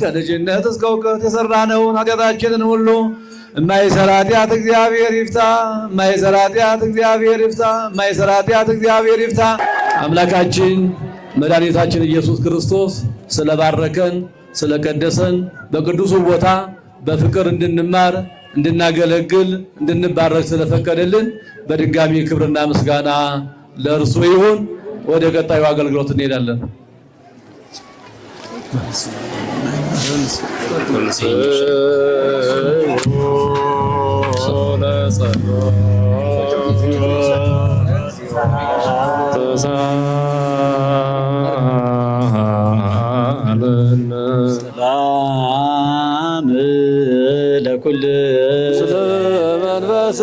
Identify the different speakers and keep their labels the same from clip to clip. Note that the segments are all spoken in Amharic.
Speaker 1: ከልጅነት እስከ እውቀት የሰራነውን ኃጢአታችንን ሁሉ የማይሰራ ኃጢአት እግዚአብሔር ይፍታ። የማይሰራ ኃጢአት እግዚአብሔር ይፍታ። የማይሰራ ኃጢአት እግዚአብሔር ይፍታ። አምላካችን መድኃኒታችን ኢየሱስ ክርስቶስ ስለባረከን ስለቀደሰን በቅዱሱ ቦታ በፍቅር እንድንማር እንድናገለግል እንድንባረክ ስለፈቀደልን በድጋሚ ክብርና ምስጋና ለእርሱ ይሁን። ወደ ቀጣዩ አገልግሎት እንሄዳለን።
Speaker 2: ሰላም ለኩል
Speaker 1: መንፈስ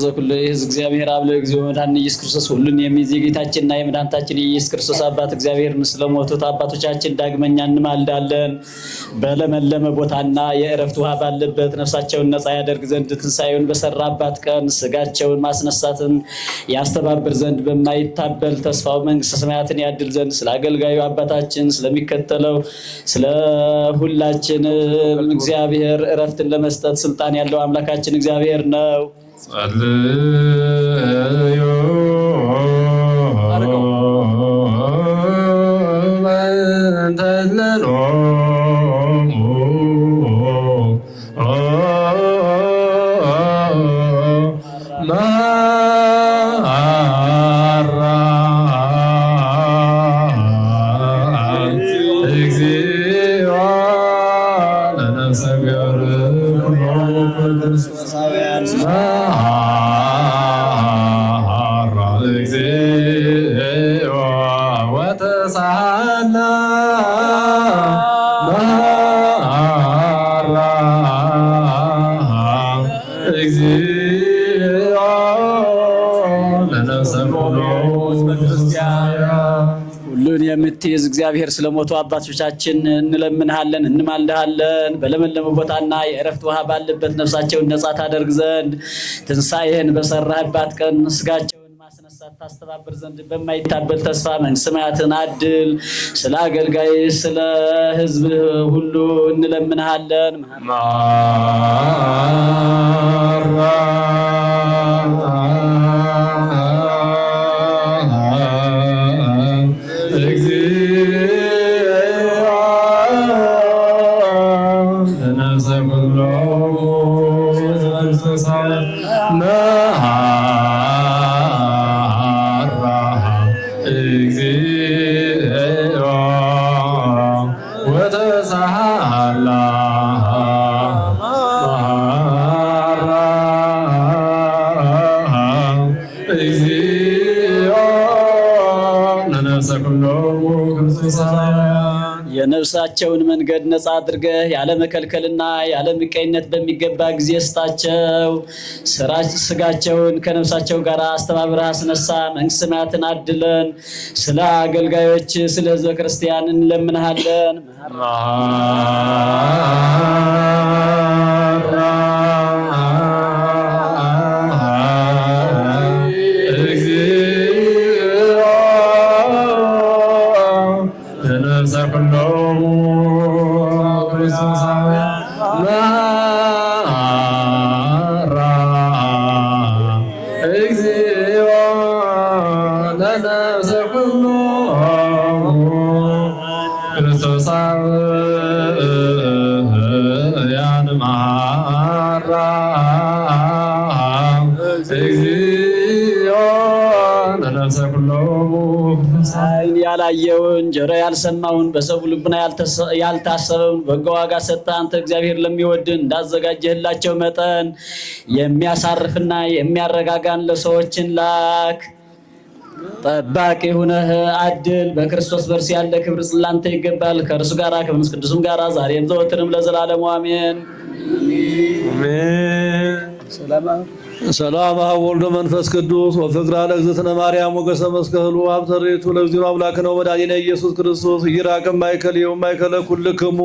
Speaker 2: ዘኩሉ ሕዝብ እግዚአብሔር አብ ለእግዚኦ መድኃኒነ ኢየሱስ ክርስቶስ ሁሉን የሚይዝ የጌታችንና የመድኃኒታችን የኢየሱስ ክርስቶስ አባት እግዚአብሔርን ስለሞቱት አባቶቻችን ዳግመኛ እንማልዳለን። በለመለመ ቦታና የእረፍት ውሃ ባለበት ነፍሳቸውን ነፃ ያደርግ ዘንድ ትንሣኤውን በሰራባት ቀን ስጋቸውን ማስነሳትን ያስተባብር ዘንድ በማይታበል ተስፋው መንግሥተ ሰማያትን ያድል ዘንድ ስለ አገልጋዩ አባታችን ስለሚከተለው ስለ ሁላችንም እግዚአብሔር እረፍትን ለመስጠት ስልጣን ያለው አምላካችን እግዚአብሔር ነው።
Speaker 3: ጸልዩ
Speaker 2: ሁሉን የምትይዝ እግዚአብሔር ስለሞቱ አባቶቻችን እንለምንሃለን እንማልድሃለን። በለመለመ ቦታና የእረፍት ውሃ ባለበት ነፍሳቸውን ነፃ ታደርግ ዘንድ ትንሣኤህን በሰራህባት ቀን ስጋቸውን ማስነሳት ታስተባብር ዘንድ በማይታበል ተስፋ መንግሥተ ሰማያትን አድል። ስለ አገልጋይ ስለ ሕዝብ ሁሉ እንለምንሃለን። የነፍሳቸውን መንገድ ነፃ አድርገህ ያለ መከልከልና ያለ ምቀኝነት በሚገባ ጊዜ ስጣቸው። ስጋቸውን ከነፍሳቸው ጋር አስተባብረህ አስነሳ። መንግሥተ ሰማያትን አድለን። ስለ አገልጋዮች ስለ ሕዝበ ክርስቲያን እንለምንሃለን። ዓይን ያላየውን ጆሮ ያልሰማውን በሰው ልቡና ያልታሰበውን በጎ ዋጋ ሰጥተህ አንተ እግዚአብሔር ለሚወድን እንዳዘጋጀህላቸው መጠን የሚያሳርፍና የሚያረጋጋን ለሰዎችን ላክ። ጠባቂ ሁነህ አድል። በክርስቶስ በእርሱ ያለ ክብር ላንተ ይገባል። ከእርሱ ጋር ከመንፈስ ቅዱስም ጋር ዛሬም ዘወትርም ለዘላለሙ አሜን።
Speaker 1: ሰላም አብ ወልድ መንፈስ ቅዱስ ወፍቅር ለእግዝእትነ ማርያም ወገሰ መስቀሉ አብተሬቱ ለእግዚኦ አምላክነ ወመድኃኒነ ኢየሱስ ክርስቶስ ይራቅም ማእከልየ ወማእከለ ኩልክሙ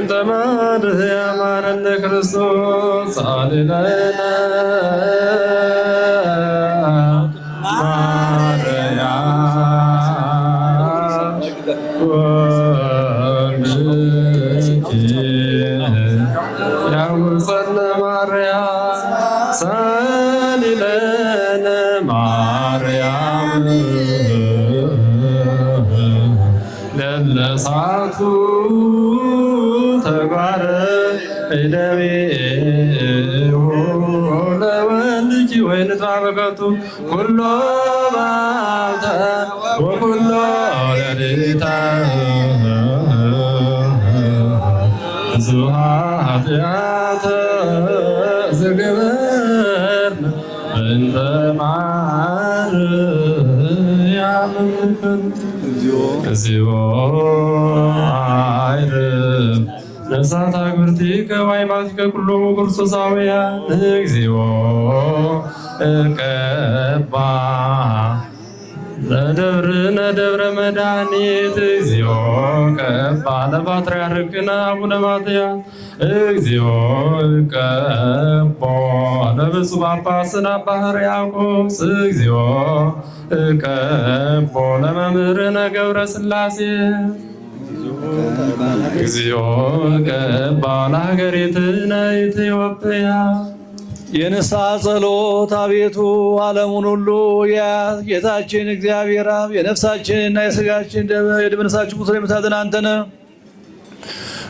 Speaker 3: በእንተ ማርያም ማረነ ክርስቶስ ጻልለነ ያውፀነ ማርያም ሳሊለነ ማርያም ለለሳቱ ተጓረ እደቤሁ ለወልጅ ወይንጣ በከቱ ኩሎ ማልተ ወኩሎ ለሊታ ብዙኃ ኃጢአተ ዘገበርነ በእንተ ማርያም እግዚኦ አይርም ነፍሳት አግብርቲከ ወአዕማቲከ ኩሎሙ ክርስቶሳውያን እግዚኦ እቀባ ለደብርነ ደብረ መድኃኒት እግዚኦ ቀባ ለፓትርያርክነ አቡነ ማትያስ እግዚኦ ቀቦ ለብፁዕ ጳጳስነ አባ ሕርያቆስ እግዚኦ ቀቦ ለመምህርነ ገብረ ሥላሴ እግዚኦ ቀባ ለሀገሪትነ ኢትዮጵያ።
Speaker 1: የንስሐ ጸሎት አቤቱ ዓለሙን ሁሉ ያዝ። ጌታችን እግዚአብሔር አብ የነፍሳችንና የሥጋችን የደምነሳችን ቁስል የምታድን አንተ ነህ።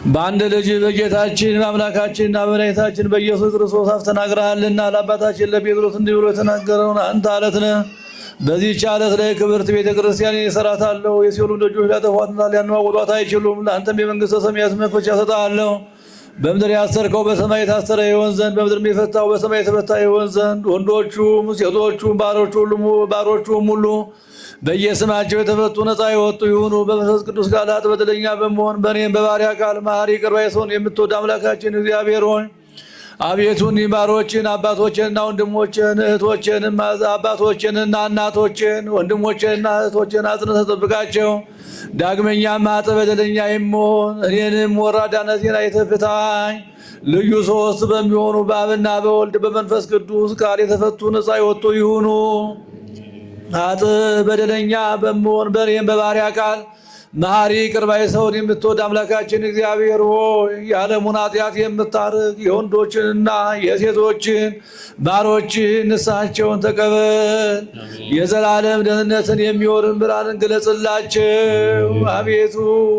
Speaker 1: በአንድ ልጅ በጌታችን በአምላካችንና በመድኃኒታችን በኢየሱስ ክርስቶስ አፍ ተናግረሃልና ለአባታችን ለጴጥሮስ እንዲህ ብሎ የተናገረውን አንተ ዓለት ነህ። በዚህች ዓለት ላይ ክብርት ቤተ ክርስቲያን እሰራታለሁ። የሲኦልን ደጆች ሊያጠፏትና ሊያነዋውጧት አይችሉም። ለአንተም የመንግሥተ ሰማያት መክፈቻ እሰጥሃለሁ። በምድር ያሰርከው በሰማይ የታሰረ ይሆን ዘንድ፣ በምድር የፈታው በሰማይ የተፈታ ይሆን ዘንድ። ወንዶቹም ሴቶቹም ባሮቹም ሁሉ በየስማቸው የተፈቱ ነፃ የወጡ ይሁኑ። በመንፈስ ቅዱስ ቃላት በደለኛ በመሆን በእኔም በባሪያ ቃል መሐሪ ይቅር ባይ ሰውን የምትወድ አምላካችን እግዚአብሔር ሆይ አቤቱ እኒህ ባሮችን አባቶችንና ወንድሞችን እህቶችንም አባቶችንና እናቶችን ወንድሞችንና እህቶችን አጽንተህ ጠብቃቸው። ዳግመኛም አጥ በደለኛ የምሆን እኔንም ወራዳነቴን አይተህ ፍታኝ። ልዩ ሶስት በሚሆኑ በአብና በወልድ በመንፈስ ቅዱስ ቃል የተፈቱ ነፃ የወጡ ይሁኑ። አጥ በደለኛ በምሆን በእኔም በባሪያ ቃል መሐሪ ይቅር ባይ ሰውን የምትወድ አምላካችን እግዚአብሔር ሆይ የዓለሙን ኃጢአት የምታርቅ የወንዶችንና የሴቶችን ባሮችን ንስሐቸውን ተቀበል። የዘላለም ደህንነትን የሚወርን ብርሃንን ግለጽላቸው። አቤቱ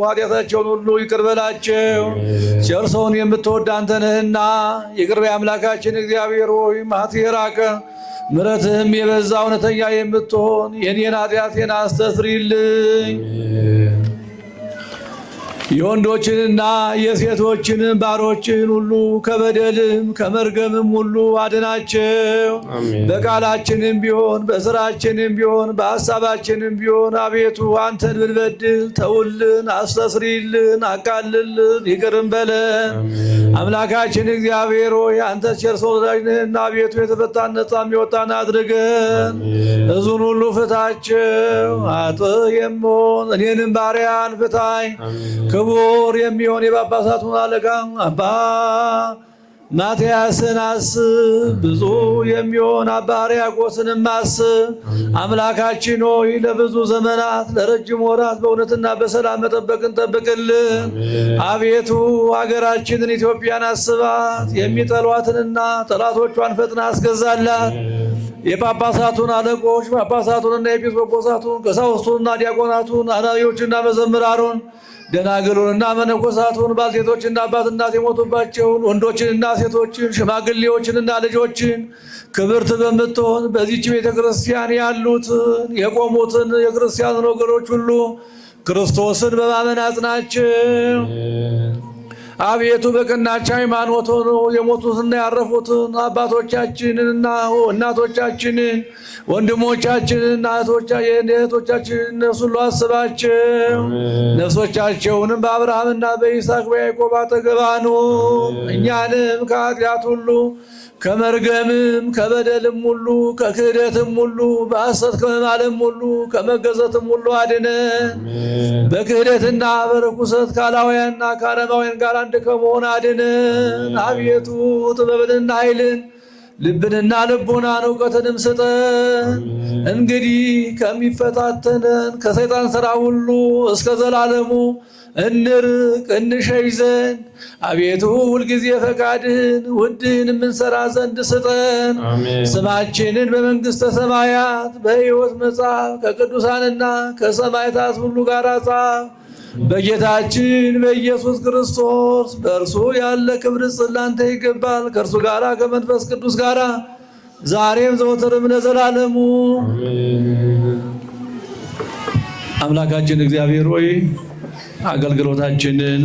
Speaker 1: ኃጢአታቸውን ሁሉ ይቅር በላቸው። ቸር ሰውን የምትወድ አንተ ነህና ይቅር ባይ አምላካችን እግዚአብሔር ሆይ መዓትህ የራቀ ምሕረትህም የበዛ እውነተኛ የምትሆን የኔን ኃጢአቴን አስተስሪልኝ። የወንዶችንና የሴቶችንም ባሮችን ሁሉ ከበደልም ከመርገምም ሁሉ አድናቸው። በቃላችንም ቢሆን በስራችንም ቢሆን በሐሳባችንም ቢሆን አቤቱ አንተን ብንበድል ተውልን፣ አስተስሪልን፣ አቃልልን፣ ይቅርም በለን። አምላካችን እግዚአብሔር ሆይ አንተ ቸር ሰው ወዳጅ ነህና አቤቱ የተፈታን ነፃ የሚወጣን አድርገን። ሕዝቡን ሁሉ ፍታቸው። አጥ የምሆን እኔንም ባሪያን ፍታኝ። ክቡር የሚሆን የጳጳሳቱን አለቃ አባ ማትያስን አስብ። ብፁዕ የሚሆን አባ ሕርያቆስንም አስብ። አምላካችን ሆይ ለብዙ ዘመናት ለረጅም ወራት በእውነትና በሰላም መጠበቅን ጠብቅልን። አቤቱ ሀገራችንን ኢትዮጵያን አስባት። የሚጠሏትንና ጠላቶቿን ፈጥና አስገዛላት። የጳጳሳቱን አለቆች ጳጳሳቱንና ኤጲስቆጶሳቱን ቀሳውስቱንና ዲያቆናቱን አናቢዎችና መዘምራኑን ደናግሉንና መነኮሳቱን ባልቴቶችና አባት እናት የሞቱባቸውን ወንዶችንና ሴቶችን ሽማግሌዎችንና ልጆችን ክብርት በምትሆን በዚህች ቤተ ክርስቲያን ያሉትን የቆሙትን የክርስቲያን ወገኖች ሁሉ ክርስቶስን በማመን አጽናቸው። አቤቱ በቀናች ሃይማኖት ሆነው የሞቱትና ያረፉትን አባቶቻችንንና እናቶቻችንን ወንድሞቻችንና እህቶቻችንን ነፍሱን ሁሉ አስባቸው። ነፍሶቻቸውንም በአብርሃምና በይስሐቅ በያዕቆብ አጠገብ አኑር። እኛንም ከኃጢአት ሁሉ ከመርገምም ከበደልም ሁሉ ከክህደትም ሁሉ በሐሰት ከመማልም ሁሉ ከመገዘትም ሁሉ አድነን። በክህደትና በርኩሰት ካላውያንና ከአረማውያን ጋር አንድ አንድ ከመሆን አድነን። አቤቱ ጥበብንና ኃይልን ልብንና ልቦናን እውቀትንም ስጠን። እንግዲህ ከሚፈታተነን ከሰይጣን ሥራ ሁሉ እስከ ዘላለሙ እንርቅ እንሸሽ ዘንድ አቤቱ ሁልጊዜ ፈቃድህን ውድህን የምንሰራ ዘንድ ስጠን። ስማችንን በመንግሥተ ሰማያት በሕይወት መጽሐፍ ከቅዱሳንና ከሰማዕታት ሁሉ ጋር ጻፍ። በጌታችን በኢየሱስ ክርስቶስ በእርሱ ያለ ክብር ላንተ ይገባል፣ ከእርሱ ጋር ከመንፈስ ቅዱስ ጋር ዛሬም ዘወትርም ለዘላለሙ። አምላካችን እግዚአብሔር ሆይ አገልግሎታችንን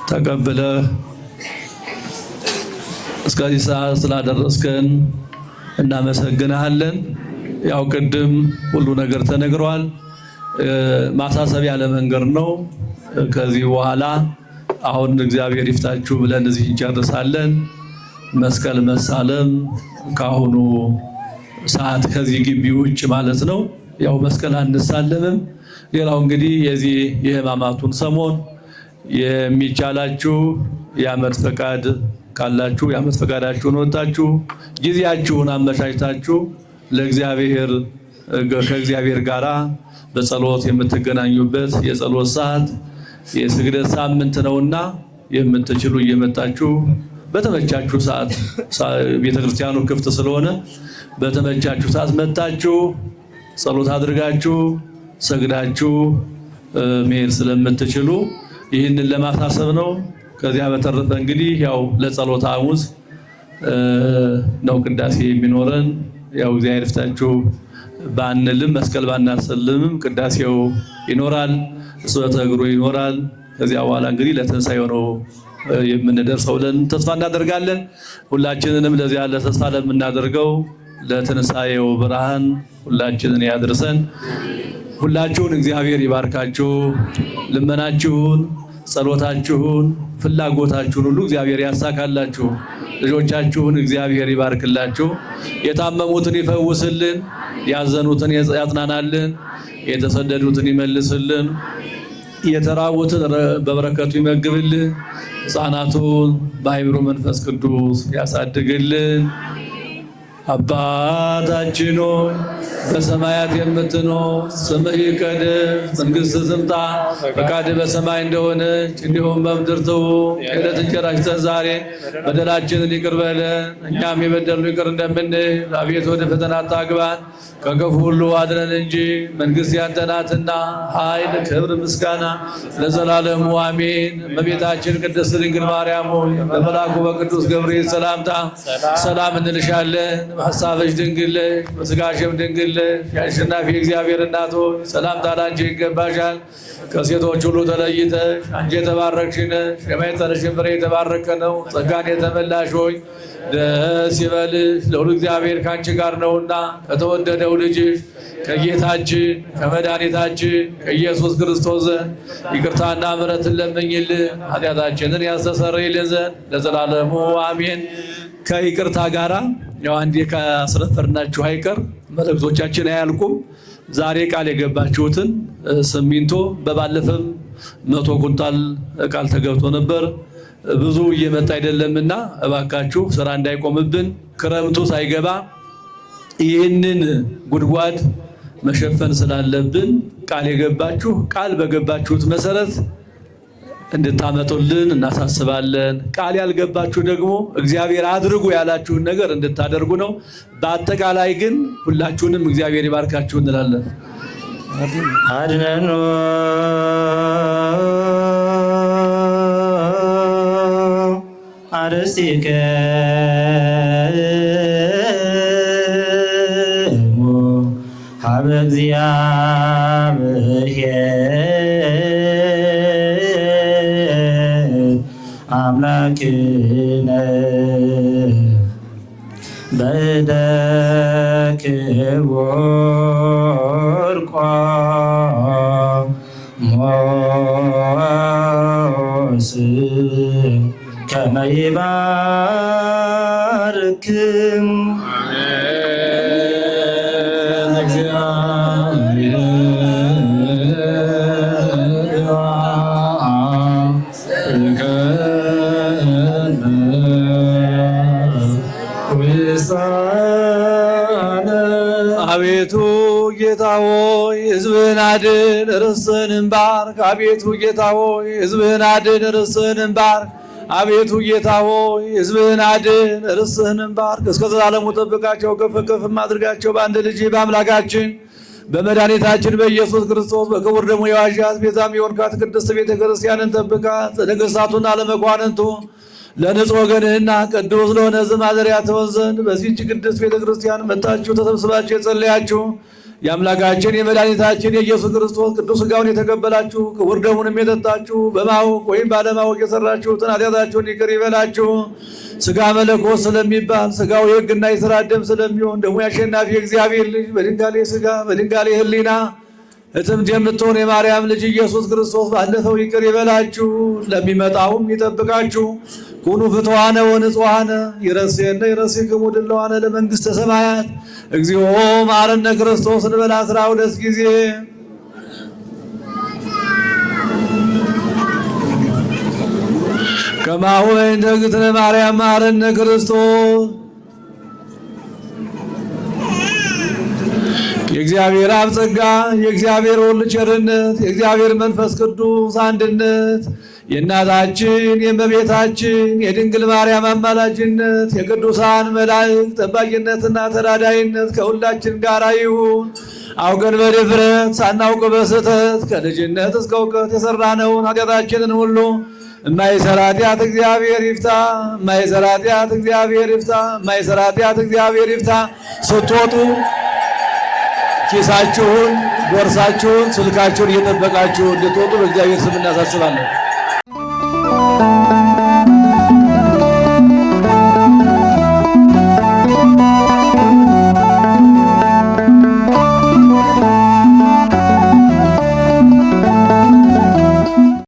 Speaker 1: ተቀብለ እስከዚህ ሰዓት ስላደረስከን እናመሰግናለን። ያው ቅድም ሁሉ ነገር ተነግሯል። ማሳሰቢያ ለመንገር ነው። ከዚህ በኋላ አሁን እግዚአብሔር ይፍታችሁ ብለን እዚህ እንጨርሳለን። መስቀል መሳለም ካሁኑ ሰዓት ከዚህ ግቢ ውጭ ማለት ነው። ያው መስቀል አንሳለምም። ሌላው እንግዲህ የዚህ የሕማማቱን ሰሞን የሚቻላችሁ የዓመት ፈቃድ ካላችሁ የዓመት ፈቃዳችሁን ወጣችሁ ጊዜያችሁን አመቻችታችሁ ለእግዚአብሔር ከእግዚአብሔር ጋራ በጸሎት የምትገናኙበት የጸሎት ሰዓት የስግደት ሳምንት ነውና የምትችሉ እየመጣችሁ በተመቻችሁ ሰዓት ቤተክርስቲያኑ ክፍት ስለሆነ በተመቻችሁ ሰዓት መጣችሁ ጸሎት አድርጋችሁ ሰግዳችሁ መሄድ ስለምትችሉ ይህንን ለማሳሰብ ነው። ከዚያ በተረፈ እንግዲህ ያው ለጸሎት ሐሙስ ነው ቅዳሴ የሚኖረን። ያው እግዚአብሔር ይፍታችሁ ባንልም መስቀል ባናሰልምም ቅዳሴው ይኖራል፣ ስብከተ እግሩ ይኖራል። ከዚያ በኋላ እንግዲህ ለትንሣኤው ነው የምንደርሰው ብለን ተስፋ እናደርጋለን። ሁላችንንም ለዚያ ለተስፋ ለምናደርገው ለትንሣኤው ብርሃን ሁላችንን ያድርሰን። ሁላችሁን እግዚአብሔር ይባርካችሁ። ልመናችሁን፣ ጸሎታችሁን፣ ፍላጎታችሁን ሁሉ እግዚአብሔር ያሳካላችሁ። ልጆቻችሁን እግዚአብሔር ይባርክላችሁ። የታመሙትን ይፈውስልን፣ ያዘኑትን ያጽናናልን፣ የተሰደዱትን ይመልስልን፣ የተራቡትን በበረከቱ ይመግብልን፣ ሕፃናቱን በአእምሮ መንፈስ ቅዱስ ያሳድግልን። አባታችን ሆይ በሰማያት የምትኖር ስምህ ይቀደስ፣ መንግሥትህ ትምጣ፣ ፈቃድህ በሰማይ እንደሆነች እንዲሁም በምድር ትሁን። የዕለት እንጀራችንን ስጠን ዛሬ፣ በደላችንን ይቅር በለን እኛም የበደሉንን ይቅር እንደምንል፣ አቤቱ ወደ ፈተና አታግባን ከክፉ ሁሉ አድነን እንጂ መንግሥት ያንተ ናትና ኃይል፣ ክብር፣ ምስጋና ለዘላለሙ አሜን። እመቤታችን ቅድስት ድንግል ማርያም ሆይ በመልአኩ በቅዱስ ገብርኤል ሰላምታ ሰላም እንልሻለን። በሐሳብሽ ድንግል ነሽ፣ በሥጋሽም ድንግል ነሽ። የአሸናፊ እግዚአብሔር እናት ሆይ ሰላምታ ላንቺ ይገባሻል። ከሴቶች ሁሉ ተለይተሽ አንቺ የተባረክሽ ነሽ፣ የማኅፀንሽም ፍሬ የተባረከ ነው። ጸጋን የተመላሽ ሆይ ደስ ይበልሽ፣ ልዑል እግዚአብሔር ከአንቺ ጋር ነውና ከተወደደው ልጅሽ ከጌታችን ከመድኃኒታችን ከኢየሱስ ክርስቶስ ዘንድ ይቅርታና ምሕረትን ለምኝልን ኃጢአታችንን ያስተሰርይልን ዘንድ ለዘላለሙ አሜን። ከይቅርታ ጋራ ያው አንዴ ካስረፈርናችሁ አይቀር መልእክቶቻችን አያልቁም። ዛሬ ቃል የገባችሁትን ሲሚንቶ በባለፈም 100 ኩንታል ቃል ተገብቶ ነበር። ብዙ እየመጣ አይደለምና እባካችሁ ስራ እንዳይቆምብን ክረምቱ ሳይገባ ይህንን ጉድጓድ መሸፈን ስላለብን ቃል የገባችሁ ቃል በገባችሁት መሰረት እንድታመጡልን እናሳስባለን። ቃል ያልገባችሁ ደግሞ እግዚአብሔር አድርጉ ያላችሁን ነገር እንድታደርጉ ነው። በአጠቃላይ ግን ሁላችሁንም እግዚአብሔር ይባርካችሁ እንላለን።
Speaker 4: አድነኑ አርሲከ ሀበ እግዚአብሔር አምላክነ በእደ ክቡር ቆሞስ ከመ ይባርክሙ
Speaker 3: እግዚአብሔር
Speaker 1: አቤቱ ጌታ ሆይ ሕዝብህን አድን፣ ርስትህንም ባርክ። አቤቱ ጌታ ሆይ ሕዝብህን አድን፣ ርስትህንም ባርክ። አቤቱ ጌታ ሆይ ሕዝብህን አድን፣ ርስትህንም ባርክ። እስከ ዘላለሙ ጠብቃቸው፣ ከፍ ከፍም አድርጋቸው። በአንድ ልጅ በአምላካችን በመድኃኒታችን በኢየሱስ ክርስቶስ በክቡር ደሙ የዋዣት ቤዛም የሆንካት ቅድስት ቤተ ክርስቲያንን ጠብቃት። ለነገሥታቱና ለመኳንንቱ ለንጹሕ ወገንህና ቅዱስ ለሆነ ሕዝብ ማደሪያ ትሆን ዘንድ በዚህች ቅድስት ቤተ ክርስቲያን መጥታችሁ ተሰብስባችሁ የጸለያችሁ የአምላካችን የመድኃኒታችን የኢየሱስ ክርስቶስ ቅዱስ ሥጋውን የተቀበላችሁ ክቡር ደሙንም የጠጣችሁ በማወቅ ወይም ባለማወቅ የሰራችሁትን ኃጢአታችሁን ይቅር ይበላችሁ። ሥጋ መለኮት ስለሚባል ሥጋው የሕግና የሥርዓት ደም ስለሚሆን ደሙ የአሸናፊ የእግዚአብሔር ልጅ በድንጋሌ ሥጋ በድንጋሌ ሕሊና እትምት የምትሆን የማርያም ልጅ ኢየሱስ ክርስቶስ ባለፈው ይቅር ይበላችሁ፣ ለሚመጣውም ይጠብቃችሁ። ኩኑ ፍትዋነ ወንጹሐነ ይረሴነ ይረሴክሙ ድለዋነ ለመንግሥተ ሰማያት እግዚኦ መሐረነ ክርስቶስ እንበል 12 ጊዜ። ከማሁ በእንተ እግዝእትነ ማርያም መሐረነ ክርስቶስ። የእግዚአብሔር አብ ጸጋ፣ የእግዚአብሔር ወልድ ቸርነት፣ የእግዚአብሔር መንፈስ ቅዱስ አንድነት፣ የእናታችን የእመቤታችን የድንግል ማርያም አማላጅነት፣ የቅዱሳን መላእክት ጠባቂነትና ተራዳይነት ከሁላችን ጋር ይሁን። አውቀን በድፍረት ሳናውቅ በስህተት ከልጅነት እስከ እውቀት የሰራነውን ኃጢአታችንን ሁሉ የማይሰራ ኃጢአት እግዚአብሔር ይፍታ። የማይሰራ ኃጢአት እግዚአብሔር ይፍታ። የማይሰራ ኃጢአት እግዚአብሔር ይፍታ። ስትወጡ ኪሳችሁን፣ ቦርሳችሁን፣ ስልካችሁን እየጠበቃችሁ እንድትወጡ በእግዚአብሔር ስም እናሳስባለን።